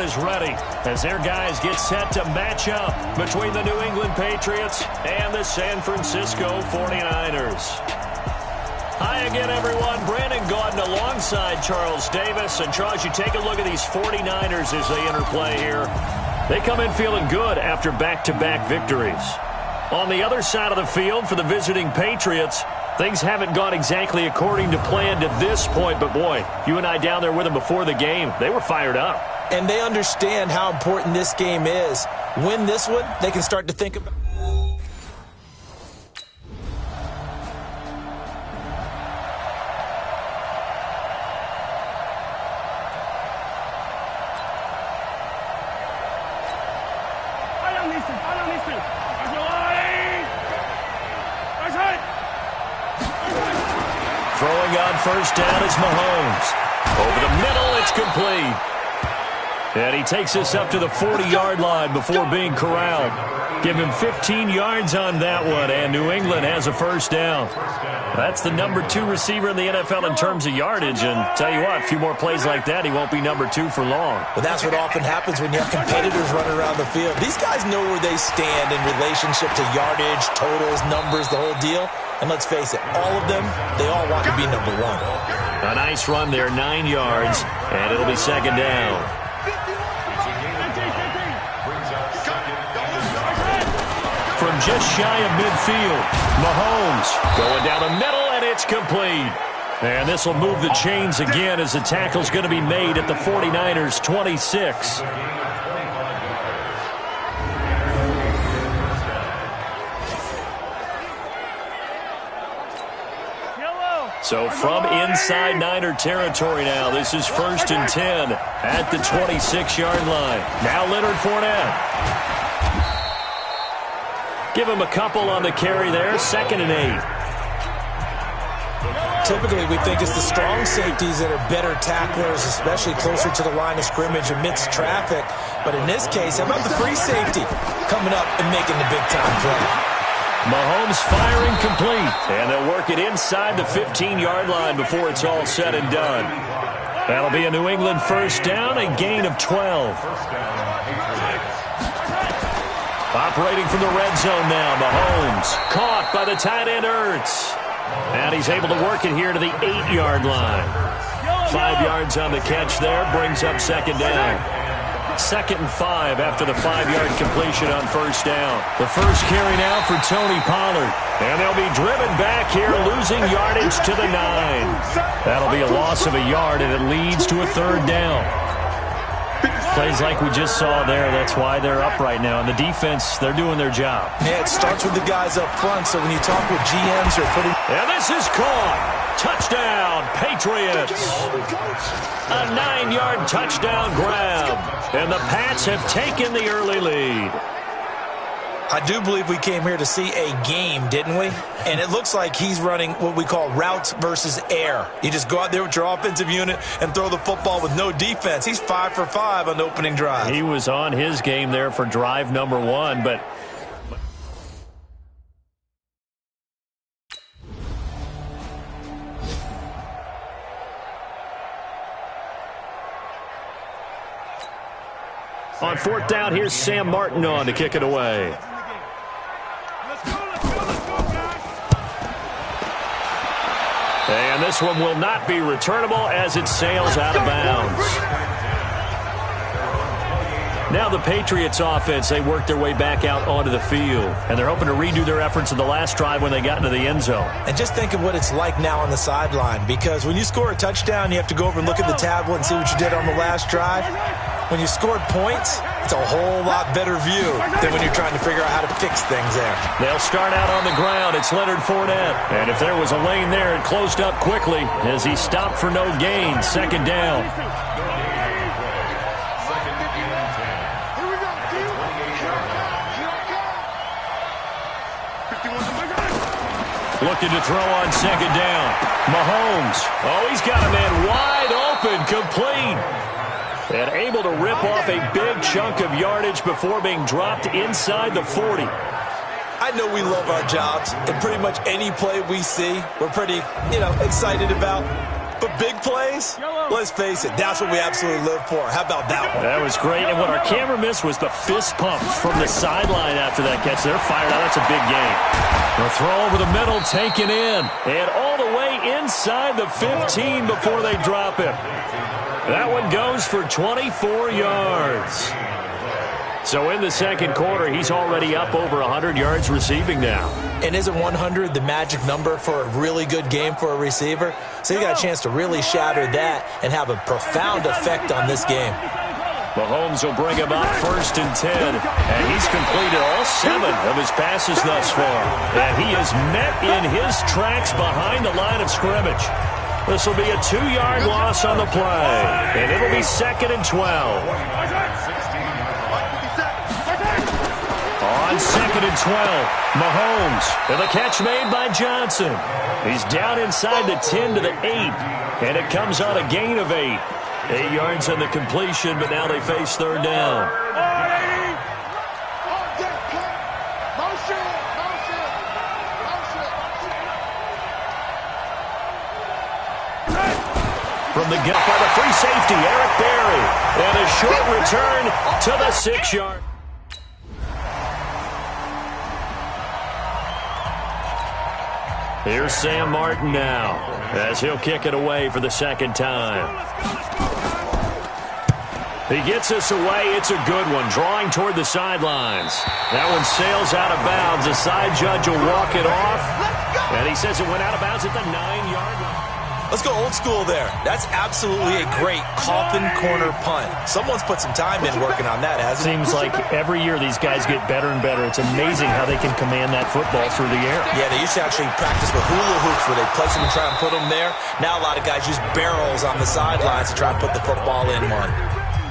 Is ready as their guys get set to match up between the New England Patriots and the San Francisco 49ers. Hi again, everyone. Brandon Gaudin alongside Charles Davis. And Charles, you take a look at these 49ers as they interplay here. They come in feeling good after back-to-back victories. On the other side of the field for the visiting Patriots, things haven't gone exactly according to plan to this point. But, boy, you and I down there with them before the game, they were fired up. And they understand how important this game is. Win this one, they can start to think about. Throwing on first down is Mahomes. Over the middle, it's complete. And he takes us up to the 40-yard line before being corralled. Give him 15 yards on that one, and New England has a first down. That's the number 2 receiver in the NFL in terms of yardage, and tell you what, a few more plays like that, he won't be number 2 for long. Well, that's what often happens when you have competitors running around the field. These guys know where they stand in relationship to yardage, totals, numbers, the whole deal. And let's face it, all of them, they all want to be number 1. A nice run there, 9 yards, and it'll be second down. From just shy of midfield, Mahomes going down the middle, and it's complete. And this will move the chains again as the tackle's going to be made at the 49ers' 26. So from inside Niner territory now, this is 1st and 10 at the 26-yard line. Now Leonard Fournette. Give him a couple on the carry there, 2nd and 8. Typically, we think it's the strong safeties that are better tacklers, especially closer to the line of scrimmage amidst traffic. But in this case, how about the free safety coming up and making the big-time play? Mahomes firing complete, and they'll work it inside the 15-yard line before it's all said and done. That'll be a New England first down, a gain of 12. Operating from the red zone now, Mahomes caught by the tight end Ertz. And he's able to work it here to the 8-yard line. 5 yards on the catch there, brings up second down. 2nd and 5 after the 5-yard completion on first down. The first carry now for Tony Pollard. And they'll be driven back here, losing yardage to the 9. That'll be a loss of a yard, and it leads to a 3rd down. Plays like we just saw there, that's why they're up right now. And the defense, they're doing their job. Yeah, it starts with the guys up front, so when you talk with GMs, you're putting... And this is caught. Touchdown, Patriots. A 9-yard touchdown grab. And the Pats have taken the early lead. I do believe we came here to see a game, didn't we? And it looks like he's running what we call routes versus air. You just go out there with your offensive unit and throw the football with no defense. He's 5 for 5 on the opening drive. He was on his game there for drive number 1, but... On 4th down, here's Sam Martin on to kick it away. And this one will not be returnable as it sails out of bounds. Now the Patriots offense, they work their way back out onto the field. And they're hoping to redo their efforts in the last drive when they got into the end zone. And just think of what it's like now on the sideline. Because when you score a touchdown, you have to go over and look at the tablet and see what you did on the last drive. When you scored points, it's a whole lot better view than when you're trying to figure out how to fix things there. They'll start out on the ground. It's Leonard Fournette. And if there was a lane there, it closed up quickly as he stopped for no gain. 2nd down. Looking to throw on 2nd down. Mahomes. Oh, he's got a man wide open, complete. And able to rip off a big chunk of yardage before being dropped inside the 40. I know we love our jobs, and pretty much any play we see, we're pretty, excited about. But big plays, let's face it, that's what we absolutely live for. How about that one? That was great. And what our camera missed was the fist pump from the sideline after that catch. They're fired out. That's a big game. The throw over the middle, taken in. And all the way inside the 15 before they drop it. That one goes for 24 yards. So in the second quarter, he's already up over 100 yards receiving now. And isn't 100 the magic number for a really good game for a receiver? So you got a chance to really shatter that and have a profound effect on this game. Mahomes will bring him up 1st and 10. And he's completed all 7 of his passes thus far. And he is met in his tracks behind the line of scrimmage. This will be a 2-yard loss on the play. And it'll be 2nd and 12. On 2nd and 12, Mahomes, and the catch made by Johnson. He's down inside the 10 to the 8, and it comes on a gain of 8. 8 yards on the completion, but now they face 3rd down. From the gut by the free safety, Eric Berry, and a short return to the 6-yard. Here's Sam Martin now, as he'll kick it away for the 2nd time. He gets us away. It's a good one, drawing toward the sidelines. That one sails out of bounds. The side judge will walk it off, and he says it went out of bounds at the 9-yard line. Let's go old school there. That's absolutely a great coffin corner punt. Someone's put some time in working on that, hasn't it? Seems like every year these guys get better and better. It's amazing how they can command that football through the air. Yeah, they used to actually practice with hula hoops where they place them and try and put them there. Now a lot of guys use barrels on the sidelines to try and put the football in one.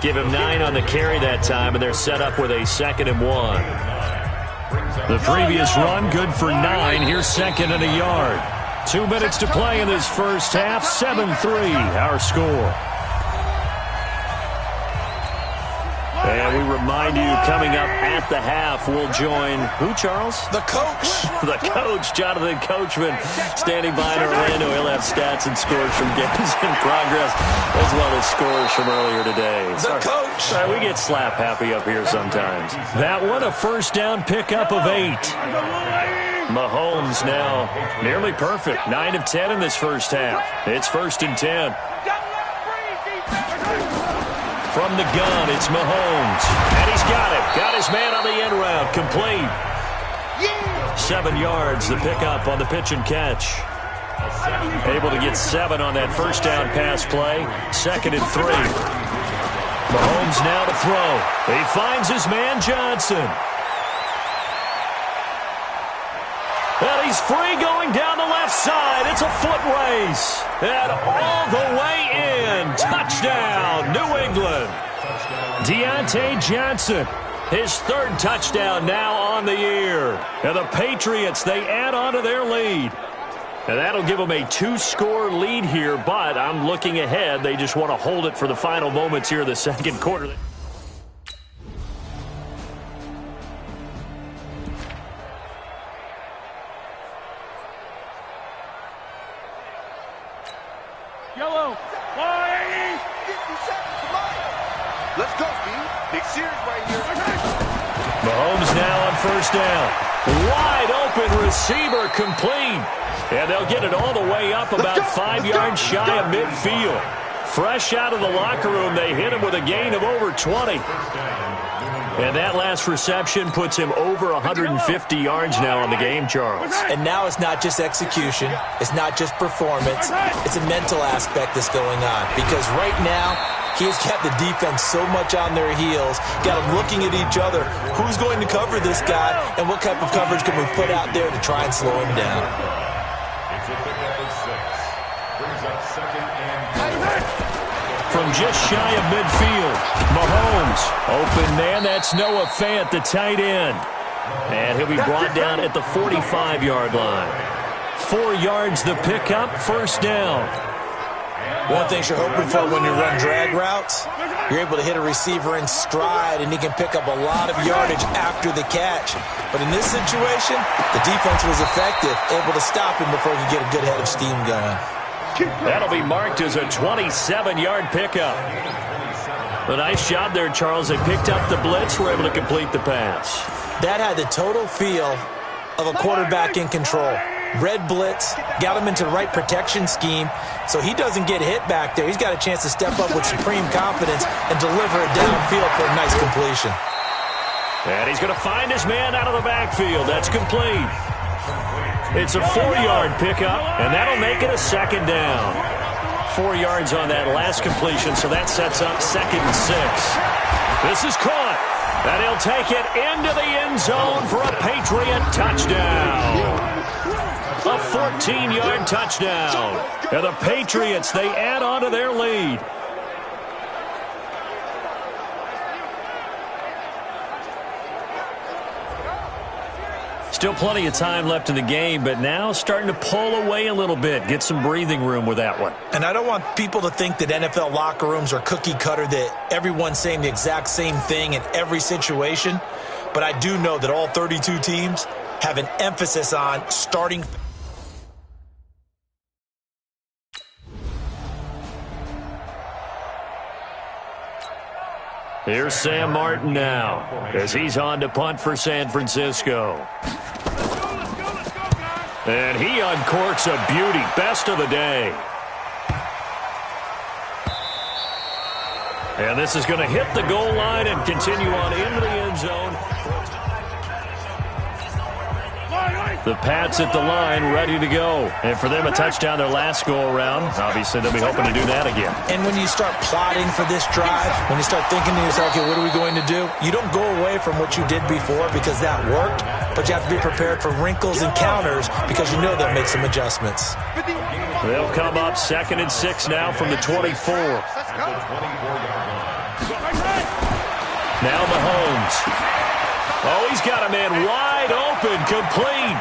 Give him 9 on the carry that time, and they're set up with a 2nd and 1. The previous run, good for 9. Here's 2nd and a yard. 2 minutes to play in this first half. 7-3, our score. And we remind you, coming up at the half, we'll join who, Charles? The coach. The coach, Jonathan Coachman, standing by in Orlando. He'll have stats and scores from games in progress, as well as scores from earlier today. The coach. Sorry, we get slap happy up here sometimes. That one, a 1st down pickup of 8. Mahomes now nearly perfect. 9 of 10 in this first half. It's 1st and 10. From the gun, it's Mahomes. And he's got it. Got his man on the end route. Complete. 7 yards, the pickup on the pitch and catch. Able to get 7 on that 1st down pass play. 2nd and 3. Mahomes now to throw. He finds his man Johnson. And he's free going down the left side. It's a foot race. And all the way in. Touchdown, New England. Deontay Johnson, his 3rd touchdown now on the year. And the Patriots, they add on to their lead. And that'll give them a 2-score lead here, but I'm looking ahead. They just want to hold it for the final moments here in the second quarter. Yellow. Let's go, B. Big series right here. Mahomes now on 1st down. Wide open receiver complete. And they'll get it all the way up about 5 yards shy of midfield. Fresh out of the locker room, they hit him with a gain of over 20. And that last reception puts him over 150 yards now on the game, Charles. And now it's not just execution. It's not just performance. It's a mental aspect that's going on. Because right now, he has kept the defense so much on their heels, got them looking at each other. Who's going to cover this guy, and what type of coverage can we put out there to try and slow him down? From just shy of midfield, Mahomes, open man, that's Noah Fant, the tight end. And he'll be brought down at the 45-yard line. 4 yards the pickup, 1st down. One thing you're hoping for when you run drag routes, you're able to hit a receiver in stride, and he can pick up a lot of yardage after the catch. But in this situation, the defense was effective, able to stop him before he could get a good head of steam going. That'll be marked as a 27-yard pickup. A nice job there, Charles. They picked up the blitz, were able to complete the pass. That had the total feel of a quarterback in control. Red blitz, got him into the right protection scheme, so he doesn't get hit back there. He's got a chance to step up with supreme confidence and deliver it downfield for a nice completion. And he's going to find his man out of the backfield. That's complete. It's a 4-yard pickup, and that'll make it a second down. 4 yards on that last completion, so that sets up 2nd and 6. This is caught, and he'll take it into the end zone for a Patriot touchdown. A 14-yard touchdown. And the Patriots, they add on to their lead. Still plenty of time left in the game, but now starting to pull away a little bit. Get some breathing room with that one. And I don't want people to think that NFL locker rooms are cookie cutter, that everyone's saying the exact same thing in every situation. But I do know that all 32 teams have an emphasis on starting. Here's Sam Martin now as he's on to punt for San Francisco. And he uncorks a beauty. Best of the day. And this is going to hit the goal line and continue on into the end zone. The Pats at the line, ready to go. And for them, a touchdown their last go-around. Obviously, they'll be hoping to do that again. And when you start plotting for this drive, when you start thinking to yourself, okay, what are we going to do? You don't go away from what you did before because that worked, but you have to be prepared for wrinkles and counters because you know they'll make some adjustments. They'll come up 2nd and 6 now from the 24. Now Mahomes. Oh, he's got a man wide open, complete.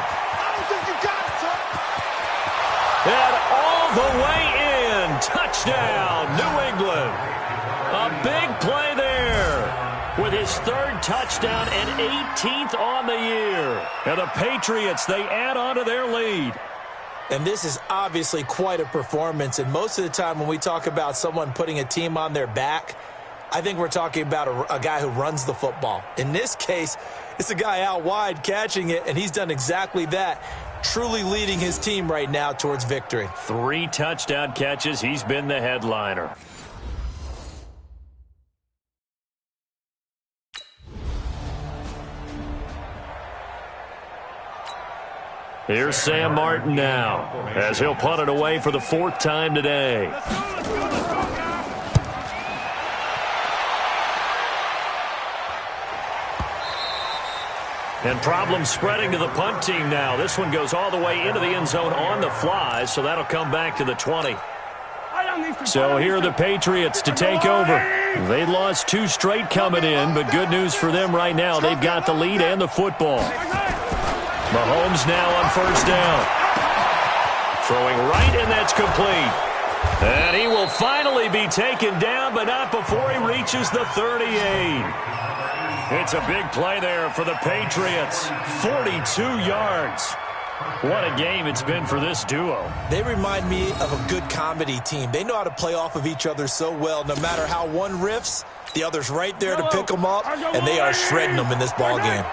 And all the way in. Touchdown, New England. A big play there with his 3rd touchdown and 18th on the year. And the Patriots, they add on to their lead. And this is obviously quite a performance. And most of the time when we talk about someone putting a team on their back, I think we're talking about a guy who runs the football. In this case, it's a guy out wide catching it, and he's done exactly that, truly leading his team right now towards victory. 3 touchdown catches. He's been the headliner. Here's Sam Martin now as he'll punt it away for the 4th time today. And problems spreading to the punt team now. This one goes all the way into the end zone on the fly, so that'll come back to the 20. So here are the Patriots to take over. They lost 2 straight coming in, but good news for them right now. They've got the lead and the football. Mahomes now on 1st down. Throwing right, and that's complete. And he will finally be taken down, but not before he reaches the 38. It's a big play there for the Patriots. 42 yards. What a game it's been for this duo. They remind me of a good comedy team. They know how to play off of each other so well. No matter how one riffs, the other's right there to pick them up, and they are shredding them in this ball game.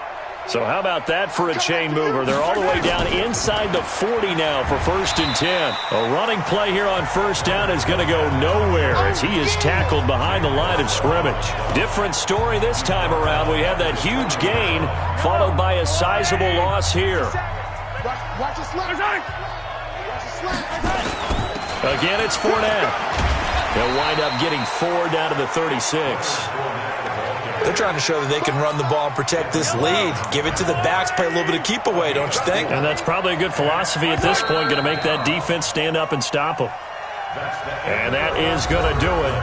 So how about that for a chain mover? They're all the way down inside the 40 now for 1st and 10. A running play here on 1st down is going to go nowhere as he is tackled behind the line of scrimmage. Different story this time around. We have that huge gain followed by a sizable loss here. Again, it's Fournette. They'll wind up getting 4 down to the 36. They're trying to show that they can run the ball and protect this lead. Give it to the backs, play a little bit of keep away, don't you think? And that's probably a good philosophy at this point, going to make that defense stand up and stop them. And that is going to do it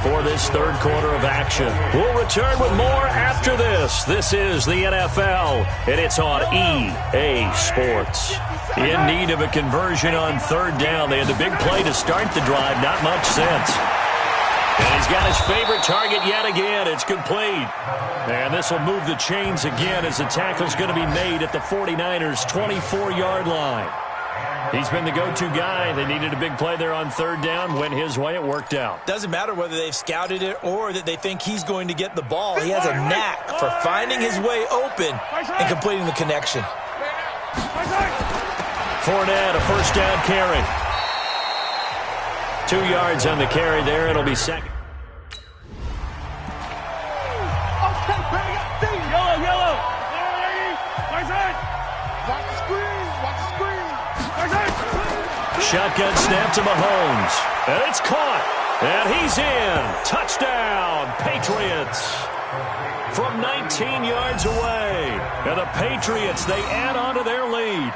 for this 3rd quarter of action. We'll return with more after this. This is the NFL, and it's on EA Sports. In need of a conversion on 3rd down. They had the big play to start the drive, not much sense. And he's got his favorite target yet again. It's complete. And this will move the chains again as the tackle's going to be made at the 49ers' 24-yard line. He's been the go-to guy. They needed a big play there on third down. Went his way. It worked out. Doesn't matter whether they've scouted it or that they think he's going to get the ball. He has a knack for finding his way open and completing the connection. Fournette, a first down carry. 2 yards on the carry there. It'll be second. Yellow. Watch the screen. Shotgun snap to Mahomes. And it's caught. And he's in. Touchdown, Patriots. From 19 yards away. And the Patriots, they add on to their lead.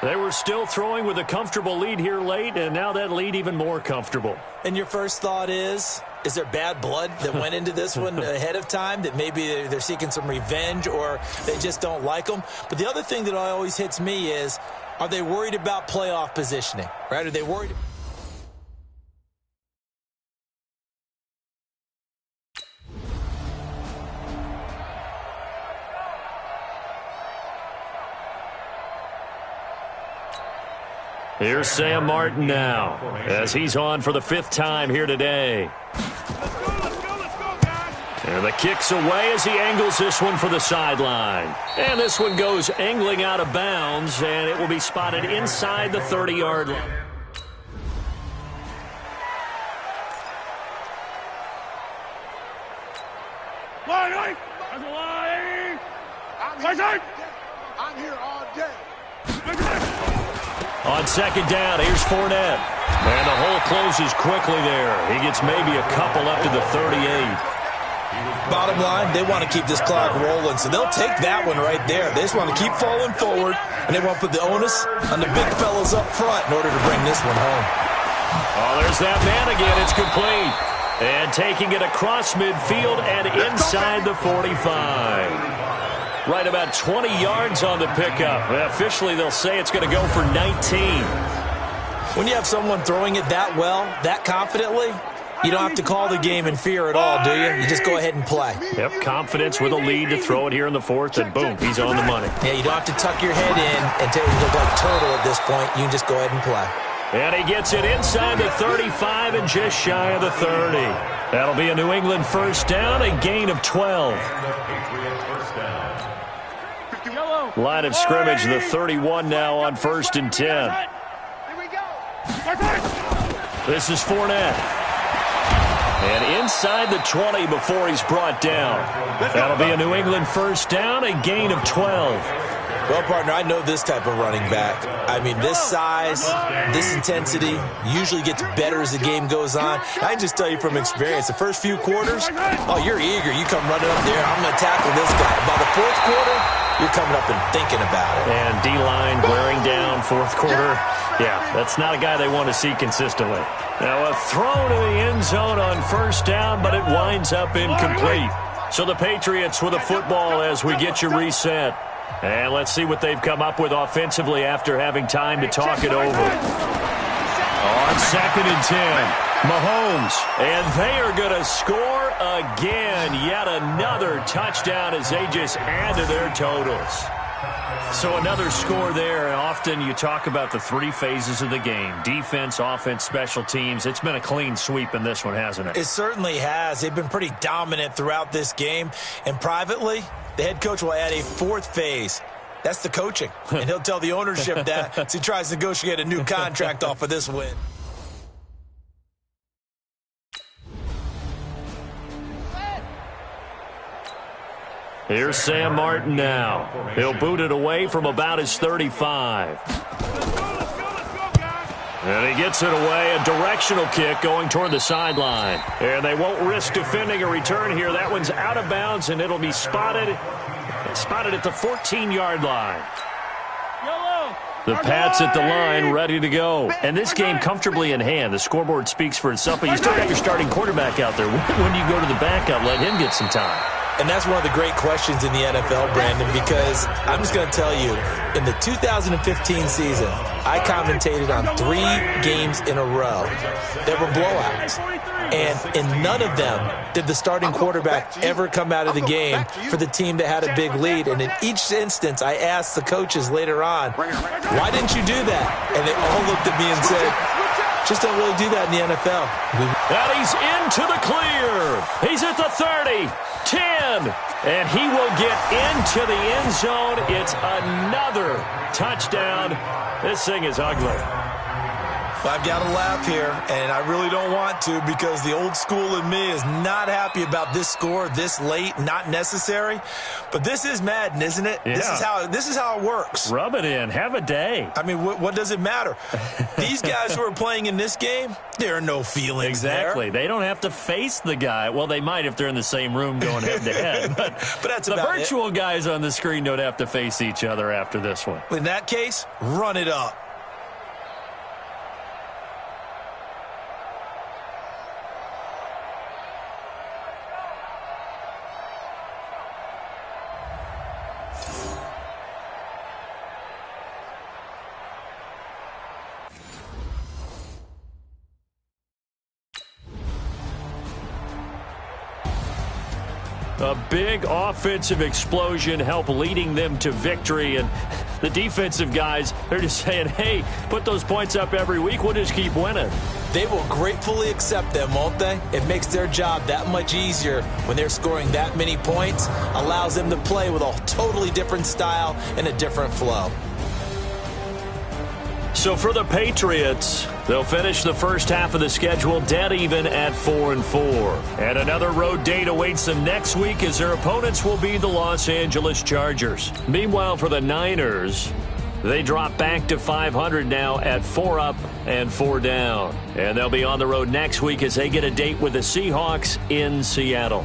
They were still throwing with a comfortable lead here late, and now that lead even more comfortable. And your first thought is there bad blood that went into this one ahead of time, that maybe they're seeking some revenge or they just don't like them? But the other thing that always hits me is, are they worried about playoff positioning, right? Are they worried? Here's Sam Martin now, as he's on for the 5th time here today. And the kick's away as he angles this one for the sideline. And this one goes angling out of bounds, and it will be spotted inside the 30-yard line. I'm here all day. On second down, here's Fournette. And the hole closes quickly there. He gets maybe a couple up to the 38. Bottom line, they want to keep this clock rolling, so they'll take that one right there. They just want to keep falling forward, and they want to put the onus on the big fellas up front in order to bring this one home. Oh, there's that man again. It's complete. And taking it across midfield and inside the 45. Right about 20 yards on the pickup. Officially, they'll say it's going to go for 19. When you have someone throwing it that well, that confidently, you don't have to call the game in fear at all, do you? You just go ahead and play. Yep, confidence with a lead to throw it here in the 4th, and boom, he's on the money. Yeah, you don't have to tuck your head in and take it look like turtle at this point. You can just go ahead and play. And he gets it inside the 35 and just shy of the 30. That'll be a New England first down, a gain of 12. Line of scrimmage, the 31 now on 1st and 10. This is Fournette. And inside the 20 before he's brought down. That'll be a New England first down, a gain of 12. Well, partner, I know this type of running back. I mean, this size, this intensity usually gets better as the game goes on. I can just tell you from experience, the first few quarters, oh, you're eager. You come running up there, I'm going to tackle this guy. By the 4th quarter, you're coming up and thinking about it. And D-line wearing down 4th quarter. Yeah, that's not a guy they want to see consistently. Now a throw to the end zone on first down, but it winds up incomplete. So the Patriots with a football as we get you reset. And let's see what they've come up with offensively after having time to talk it over. On 2nd and 10, Mahomes. And they are going to score again. Yet another touchdown as they just add to their totals. So another score there. Often you talk about the 3 phases of the game. Defense, offense, special teams. It's been a clean sweep in this one, hasn't it? It certainly has. They've been pretty dominant throughout this game. And privately, the head coach will add a 4th phase. That's the coaching. And he'll tell the ownership that as he tries to negotiate a new contract off of this win. Here's Sam Martin now. He'll boot it away from about his 35. And he gets it away, a directional kick going toward the sideline. And they won't risk defending a return here. That one's out of bounds, and it'll be spotted at the 14-yard line. The Pats at the line, ready to go. And this game comfortably in hand. The scoreboard speaks for itself, but you still got your starting quarterback out there. When you go to the backup, let him get some time. And that's one of the great questions in the NFL, Brandon, because I'm just going to tell you, in the 2015 season, I commentated on 3 games in a row that were blowouts. And in none of them did the starting quarterback ever come out of the game for the team that had a big lead. And in each instance, I asked the coaches later on, why didn't you do that? And they all looked at me and said, just don't really do that in the NFL. And he's into the clear. He's at the 30, 10, and he will get into the end zone. It's another touchdown. This thing is ugly. I've got to laugh here, and I really don't want to because the old school in me is not happy about this score this late, not necessary. But this is Madden, isn't it? Yeah. This is how it works. Rub it in. Have a day. I mean, what does it matter? These guys who are playing in this game, there are no feelings Exactly. there. They don't have to face the guy. Well, they might if they're in the same room going head-to-head. But that's the about virtual guys on the screen don't have to face each other after this one. In that case, run it up. A big offensive explosion helped leading them to victory. And the defensive guys, they're just saying, hey, put those points up every week. We'll just keep winning. They will gratefully accept them, won't they? It makes their job that much easier when they're scoring that many points. Allows them to play with a totally different style and a different flow. So for the Patriots, they'll finish the first half of the schedule dead even at 4-4. And another road date awaits them next week as their opponents will be the Los Angeles Chargers. Meanwhile, for the Niners, they drop back to 500 now at 4 up and 4 down. And they'll be on the road next week as they get a date with the Seahawks in Seattle.